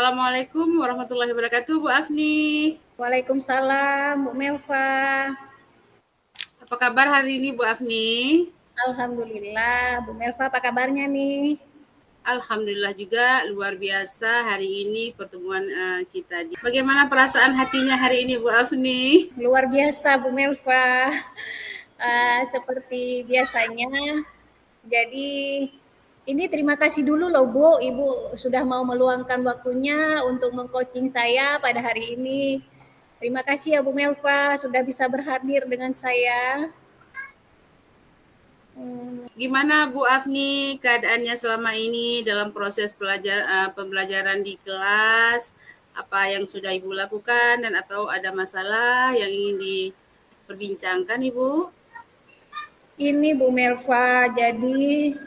Assalamualaikum warahmatullahi wabarakatuh, Bu Afni. Waalaikumsalam, Bu Melva. Apa kabar hari ini, Bu Afni? Alhamdulillah, Bu Melva apa kabarnya nih? Alhamdulillah juga luar biasa hari ini pertemuan kita. Bagaimana perasaan hatinya hari ini, Bu Afni? Luar biasa, Bu Melva. Seperti biasanya. Jadi ini terima kasih dulu loh Bu, Ibu sudah mau meluangkan waktunya untuk mengcoaching saya pada hari ini. Terima kasih ya Bu Melva sudah bisa berhadir dengan saya. Gimana Bu Afni keadaannya selama ini dalam proses pembelajaran di kelas? Apa yang sudah Ibu lakukan dan atau ada masalah yang ingin diperbincangkan, Ibu? Ini Bu Melva, jadi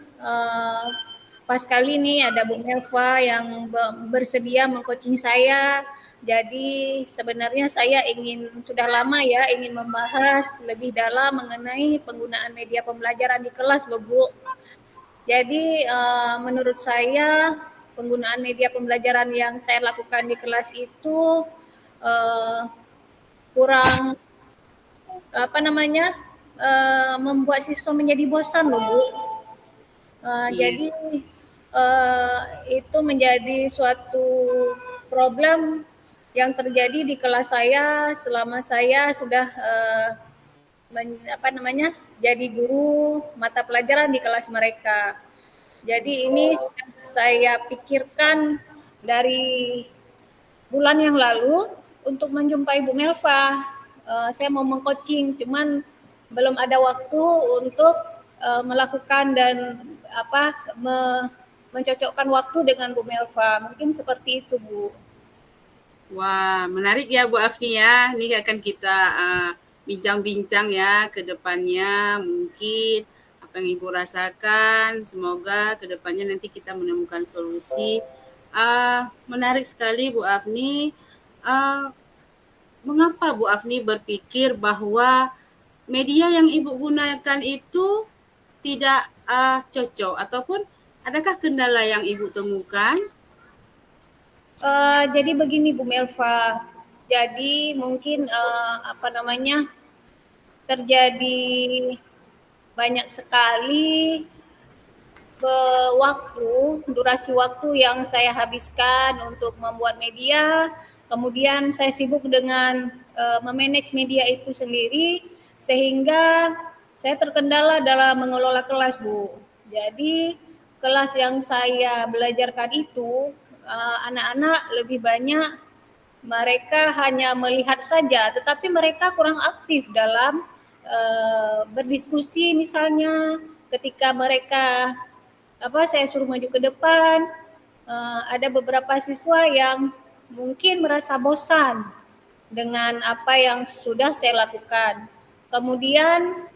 pas kali ini ada Bu Melva yang bersedia mengcoaching saya. Jadi sebenarnya saya sudah lama ya ingin membahas lebih dalam mengenai penggunaan media pembelajaran di kelas loh Bu. Jadi menurut saya penggunaan media pembelajaran yang saya lakukan di kelas itu kurang membuat siswa menjadi bosan loh Bu. Iya. Jadi itu menjadi suatu problem yang terjadi di kelas saya selama saya sudah jadi guru mata pelajaran di kelas mereka. Jadi ini sudah saya pikirkan dari bulan yang lalu untuk menjumpai Bu Melva. Saya mau mengcoaching, cuman belum ada waktu untuk melakukan dan mencocokkan waktu dengan Bu Melva. Mungkin seperti itu, Bu. Wah, menarik ya Bu Afni ya. Ini akan kita bincang-bincang ya ke depannya mungkin apa yang Ibu rasakan. Semoga ke depannya nanti kita menemukan solusi. Menarik sekali Bu Afni. Uh, Mengapa Bu Afni berpikir bahwa media yang Ibu gunakan itu tidak cocok ataupun adakah kendala yang Ibu temukan? Jadi begini Bu Melva, jadi mungkin terjadi banyak sekali durasi waktu yang saya habiskan untuk membuat media, kemudian saya sibuk dengan memanage media itu sendiri, sehingga saya terkendala dalam mengelola kelas, Bu. Jadi kelas yang saya belajarkan itu anak-anak lebih banyak mereka hanya melihat saja, tetapi mereka kurang aktif dalam berdiskusi. Misalnya ketika mereka saya suruh maju ke depan, ada beberapa siswa yang mungkin merasa bosan dengan apa yang sudah saya lakukan. Kemudian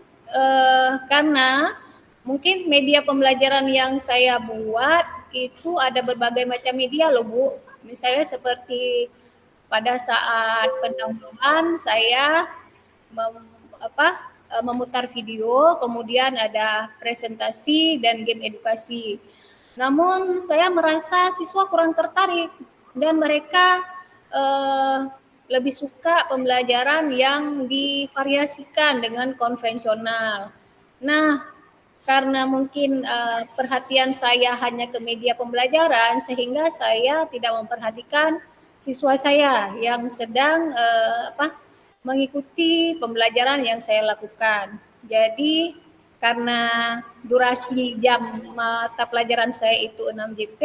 karena mungkin media pembelajaran yang saya buat itu ada berbagai macam media loh Bu. Misalnya seperti pada saat pendahuluan saya memutar video, kemudian ada presentasi dan game edukasi. Namun saya merasa siswa kurang tertarik dan mereka lebih suka pembelajaran yang divariasikan dengan konvensional. Nah, karena mungkin perhatian saya hanya ke media pembelajaran, sehingga saya tidak memperhatikan siswa saya yang sedang mengikuti pembelajaran yang saya lakukan. Jadi karena durasi jam mata pelajaran saya itu 6 JP,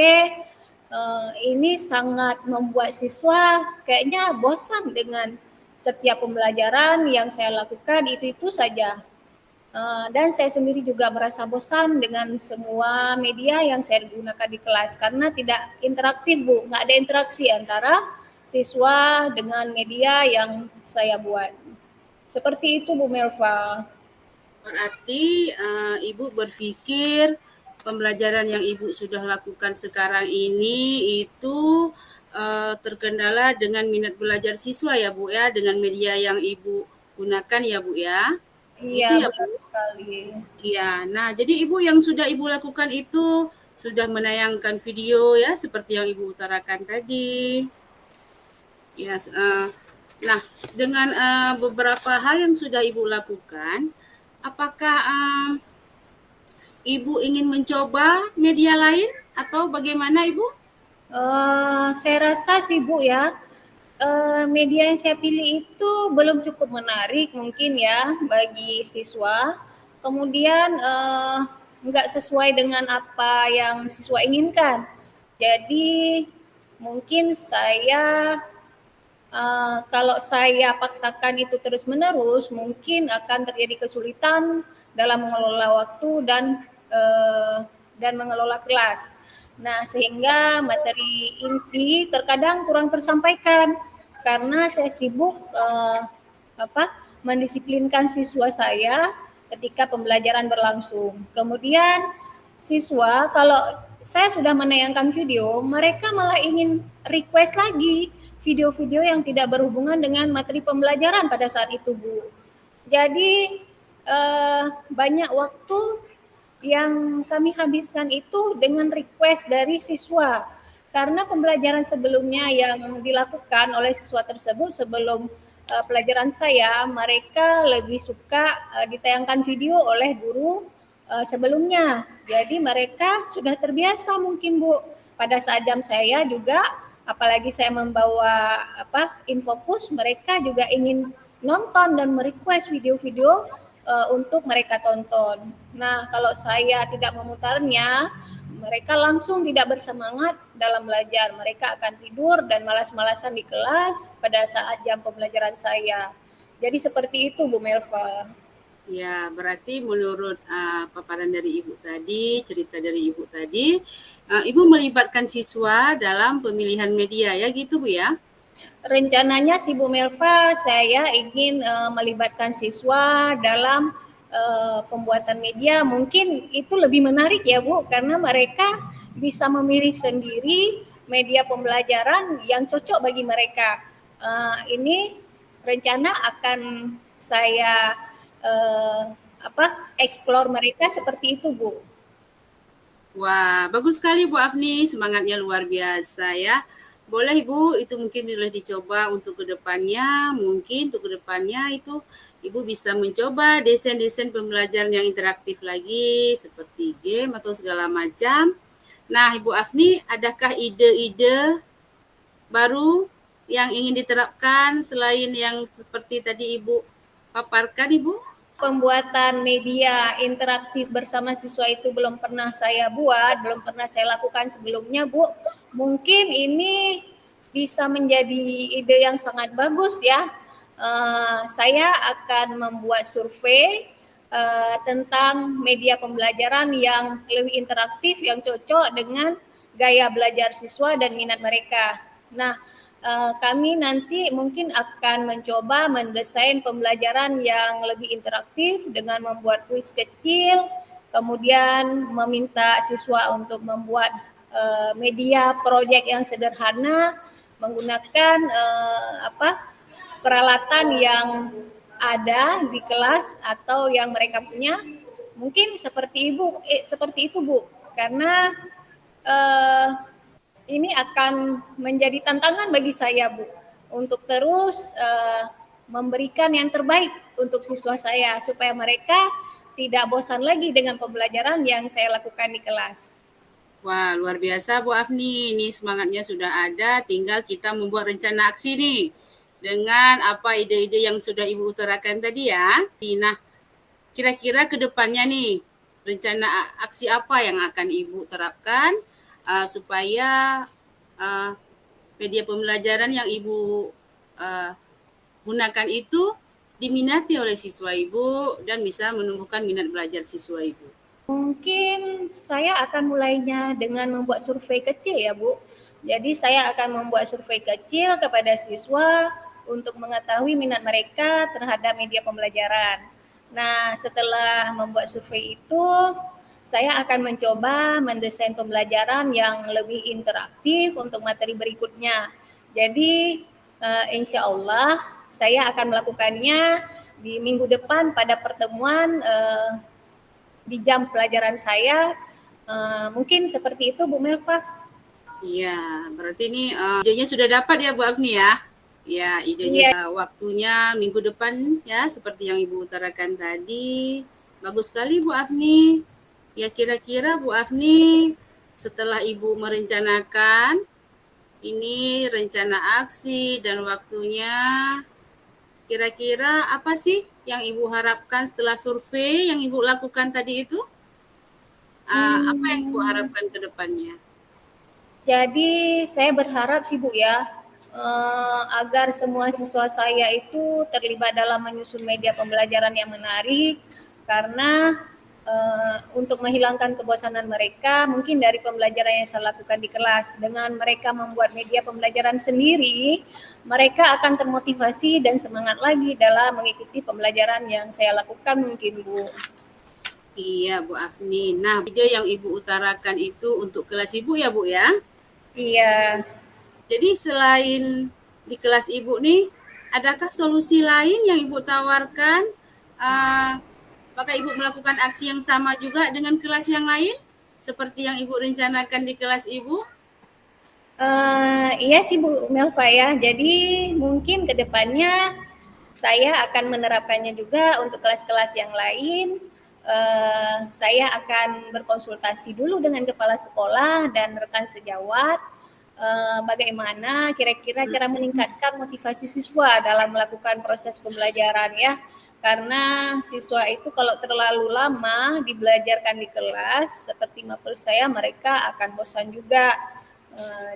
ini sangat membuat siswa kayaknya bosan dengan setiap pembelajaran yang saya lakukan itu saja. Dan saya sendiri juga merasa bosan dengan semua media yang saya gunakan di kelas karena tidak interaktif Bu, nggak ada interaksi antara siswa dengan media yang saya buat. Seperti itu Bu Melva. Berarti Ibu berpikir pembelajaran yang Ibu sudah lakukan sekarang ini itu terkendala dengan minat belajar siswa ya Bu ya, dengan media yang Ibu gunakan ya Bu ya. Iya Gitu ya benar Bu. sekali. Iya. Nah, jadi Ibu yang sudah Ibu lakukan itu sudah menayangkan video ya seperti yang Ibu utarakan tadi. Ya, nah dengan beberapa hal yang sudah Ibu lakukan, apakah Ibu ingin mencoba media lain atau bagaimana Ibu? Saya rasa sih Bu ya, media yang saya pilih itu belum cukup menarik mungkin ya bagi siswa. Kemudian nggak sesuai dengan apa yang siswa inginkan. Jadi mungkin saya kalau saya paksakan itu terus-menerus, mungkin akan terjadi kesulitan dalam mengelola waktu dan mengelola kelas. Nah, sehingga materi inti terkadang kurang tersampaikan karena saya sibuk mendisiplinkan siswa saya ketika pembelajaran berlangsung. Kemudian siswa kalau saya sudah menayangkan video, mereka malah ingin request lagi video-video yang tidak berhubungan dengan materi pembelajaran pada saat itu, Bu. Jadi banyak waktu yang kami habiskan itu dengan request dari siswa. Karena pembelajaran sebelumnya yang dilakukan oleh siswa tersebut sebelum pelajaran saya, mereka lebih suka ditayangkan video oleh guru sebelumnya. Jadi mereka sudah terbiasa mungkin Bu. Pada saat jam saya juga, apalagi saya membawa infokus, mereka juga ingin nonton dan merequest video-video untuk mereka tonton. Nah, kalau saya tidak memutarnya, mereka langsung tidak bersemangat dalam belajar. Mereka akan tidur dan malas-malasan di kelas pada saat jam pembelajaran saya. Jadi seperti itu, Bu Melva. Ya, berarti menurut paparan dari Ibu tadi, cerita dari Ibu tadi, Ibu melibatkan siswa dalam pemilihan media ya gitu Bu ya? Rencananya sih Bu Melva, saya ingin melibatkan siswa dalam pembuatan media. Mungkin itu lebih menarik ya Bu, karena mereka bisa memilih sendiri media pembelajaran yang cocok bagi mereka. Ini rencana akan saya explore mereka seperti itu Bu. Wah, bagus sekali Bu Afni, semangatnya luar biasa ya. Boleh Bu, itu mungkin boleh dicoba untuk kedepannya. Mungkin untuk kedepannya itu Ibu bisa mencoba desain-desain pembelajaran yang interaktif lagi, seperti game atau segala macam. Nah, Ibu Afni, adakah ide-ide baru yang ingin diterapkan selain yang seperti tadi Ibu paparkan, Ibu? Pembuatan media interaktif bersama siswa itu belum pernah saya buat, belum pernah saya lakukan sebelumnya, Bu. Mungkin ini bisa menjadi ide yang sangat bagus ya. Saya akan membuat survei tentang media pembelajaran yang lebih interaktif, yang cocok dengan gaya belajar siswa dan minat mereka. Nah, kami nanti mungkin akan mencoba mendesain pembelajaran yang lebih interaktif dengan membuat kuis kecil, kemudian meminta siswa untuk membuat media proyek yang sederhana menggunakan peralatan yang ada di kelas atau yang mereka punya. Mungkin seperti itu Bu, karena ini akan menjadi tantangan bagi saya Bu untuk terus memberikan yang terbaik untuk siswa saya supaya mereka tidak bosan lagi dengan pembelajaran yang saya lakukan di kelas. Wah, luar biasa Bu Afni. Ini semangatnya sudah ada, tinggal kita membuat rencana aksi nih. Dengan apa ide-ide yang sudah Ibu utarakan tadi ya. Nah, kira-kira ke depannya nih, rencana aksi apa yang akan Ibu terapkan supaya media pembelajaran yang Ibu gunakan itu diminati oleh siswa Ibu dan bisa menumbuhkan minat belajar siswa Ibu. Mungkin saya akan mulainya dengan membuat survei kecil ya Bu. Jadi saya akan membuat survei kecil kepada siswa untuk mengetahui minat mereka terhadap media pembelajaran. Nah, setelah membuat survei itu, saya akan mencoba mendesain pembelajaran yang lebih interaktif untuk materi berikutnya. Jadi, insya Allah saya akan melakukannya di minggu depan pada pertemuan di jam pelajaran saya Mungkin seperti itu Bu Melva. Iya, berarti ini idenya sudah dapat ya Bu Afni ya. Ya, idenya Iya. waktunya minggu depan ya seperti yang Ibu utarakan tadi. Bagus sekali Bu Afni. Ya kira-kira Bu Afni setelah Ibu merencanakan ini rencana aksi dan waktunya, kira-kira apa sih yang Ibu harapkan setelah survei yang Ibu lakukan tadi itu? Apa yang Ibu Hmm, harapkan ke depannya? jadi saya berharap sih Bu ya, agar semua siswa saya itu terlibat dalam menyusun media pembelajaran yang menarik, karena untuk menghilangkan kebosanan mereka mungkin dari pembelajaran yang saya lakukan di kelas. Dengan mereka membuat media pembelajaran sendiri, mereka akan termotivasi dan semangat lagi dalam mengikuti pembelajaran yang saya lakukan mungkin Bu. Iya Bu Afni. Nah, ide yang Ibu utarakan itu untuk kelas Ibu ya Bu ya. Iya. Jadi selain di kelas Ibu nih, adakah solusi lain yang Ibu tawarkan? Apakah Ibu melakukan aksi yang sama juga dengan kelas yang lain? Seperti yang Ibu rencanakan di kelas Ibu? Iya sih Bu Melva ya. Jadi mungkin ke depannya saya akan menerapkannya juga untuk kelas-kelas yang lain. Saya akan berkonsultasi dulu dengan kepala sekolah dan rekan sejawat. Bagaimana kira-kira cara meningkatkan motivasi siswa dalam melakukan proses pembelajaran ya. Karena siswa itu kalau terlalu lama dibelajarkan di kelas, seperti mapel saya, mereka akan bosan juga.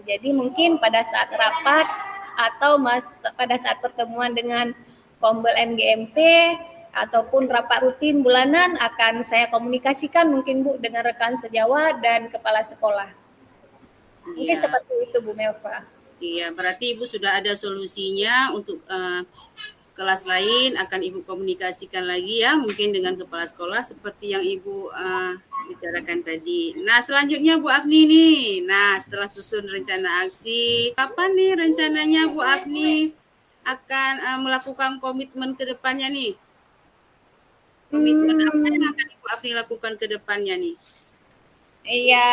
Jadi mungkin pada saat rapat atau pada saat pertemuan dengan Kombel MGMP ataupun rapat rutin bulanan akan saya komunikasikan mungkin Bu dengan rekan sejawat dan kepala sekolah. Mungkin Iya, seperti itu Bu Melva. iya. Berarti Ibu sudah ada solusinya untuk kelas lain akan Ibu komunikasikan lagi ya, mungkin dengan kepala sekolah seperti yang Ibu bicarakan tadi. Nah, selanjutnya Bu Afni nih. Nah, setelah susun rencana aksi, kapan nih rencananya Bu Afni akan melakukan komitmen ke depannya nih? Komitmen apa yang Hmm, akan Ibu Afni lakukan ke depannya nih? iya,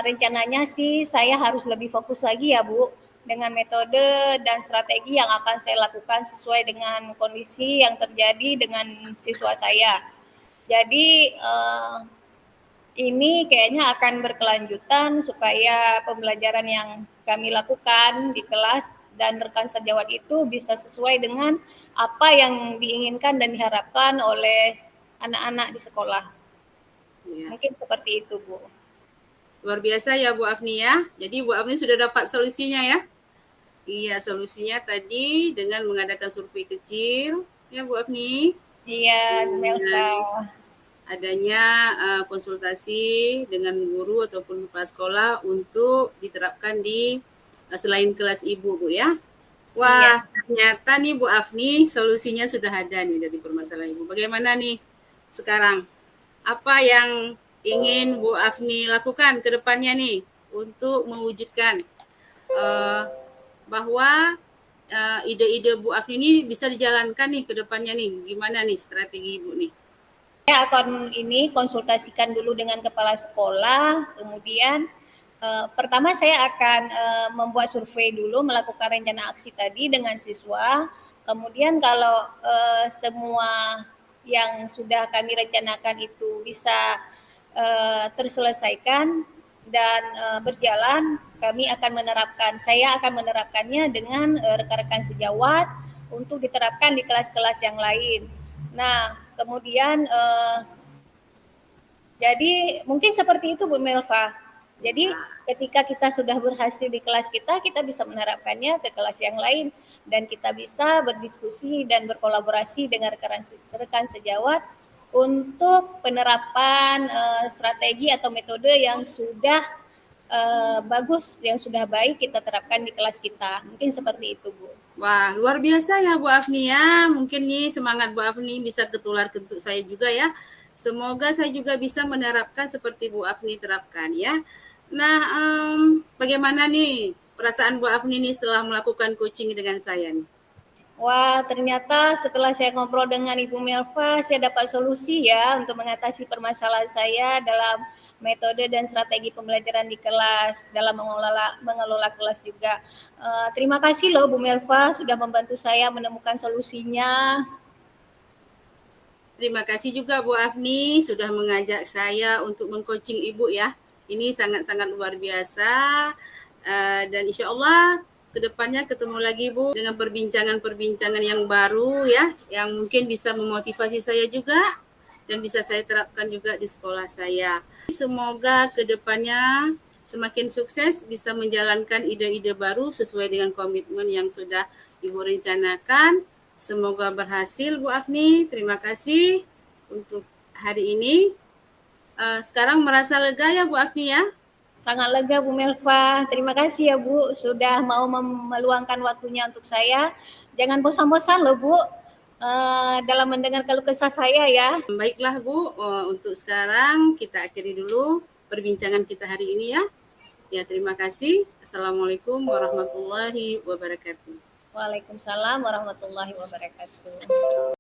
rencananya sih saya harus lebih fokus lagi ya Bu dengan metode dan strategi yang akan saya lakukan sesuai dengan kondisi yang terjadi dengan siswa saya. Jadi ini kayaknya akan berkelanjutan supaya pembelajaran yang kami lakukan di kelas dan rekan sejawat itu bisa sesuai dengan apa yang diinginkan dan diharapkan oleh anak-anak di sekolah. Ya. Mungkin seperti itu, Bu. Luar biasa ya Bu Afni ya. Jadi Bu Afni sudah dapat solusinya ya. Iya, solusinya tadi dengan mengadakan survei kecil ya Bu Afni. Iya, Melva. Dengan adanya konsultasi dengan guru ataupun kepala sekolah untuk diterapkan di selain kelas Ibu Bu ya. Iya. Wah, ternyata nih Bu Afni solusinya sudah ada nih dari permasalahan Ibu. Bagaimana nih sekarang? Apa yang ingin Bu Afni lakukan ke depannya nih untuk mewujudkan uh, bahwa ide-ide Bu Afni ini bisa dijalankan nih ke depannya nih? Gimana nih strategi Ibu nih? Saya akan ini konsultasikan dulu dengan kepala sekolah, kemudian pertama saya akan membuat survei dulu, melakukan rencana aksi tadi dengan siswa. Kemudian kalau semua yang sudah kami rencanakan itu bisa terselesaikan dan berjalan, kami akan menerapkan. Saya akan menerapkannya dengan rekan-rekan sejawat untuk diterapkan di kelas-kelas yang lain. Nah, kemudian jadi mungkin seperti itu Bu Melva. Jadi ketika kita sudah berhasil di kelas kita, kita bisa menerapkannya ke kelas yang lain dan kita bisa berdiskusi dan berkolaborasi dengan rekan sejawat untuk penerapan strategi atau metode yang sudah bagus, yang sudah baik kita terapkan di kelas kita. Mungkin seperti itu, Bu. Wah, luar biasa ya Bu Afni ya. Mungkin nih semangat Bu Afni bisa ketular ke untuk saya juga ya. Semoga saya juga bisa menerapkan seperti Bu Afni terapkan ya. Nah, bagaimana nih perasaan Bu Afni nih setelah melakukan coaching dengan saya nih? Wah, ternyata setelah saya ngobrol dengan Ibu Melva, saya dapat solusi ya untuk mengatasi permasalahan saya dalam metode dan strategi pembelajaran di kelas, dalam mengelola kelas juga. Terima kasih loh Bu Melva sudah membantu saya menemukan solusinya. Terima kasih juga Bu Afni sudah mengajak saya untuk mengcoaching Ibu ya. Ini sangat-sangat luar biasa. Dan insya Allah kedepannya ketemu lagi Bu dengan perbincangan-perbincangan yang baru ya, yang mungkin bisa memotivasi saya juga dan bisa saya terapkan juga di sekolah saya. Semoga kedepannya semakin sukses bisa menjalankan ide-ide baru sesuai dengan komitmen yang sudah Ibu rencanakan. Semoga berhasil Bu Afni. Terima kasih untuk hari ini. Sekarang merasa lega ya Bu Afni ya? Sangat lega Bu Melva. Terima kasih ya Bu sudah mau meluangkan waktunya untuk saya. Jangan bosan-bosan loh Bu dalam mendengar keluh kesah saya ya. Baiklah Bu, untuk sekarang kita akhiri dulu perbincangan kita hari ini ya. Ya, terima kasih. Assalamualaikum warahmatullahi wabarakatuh. Waalaikumsalam warahmatullahi wabarakatuh.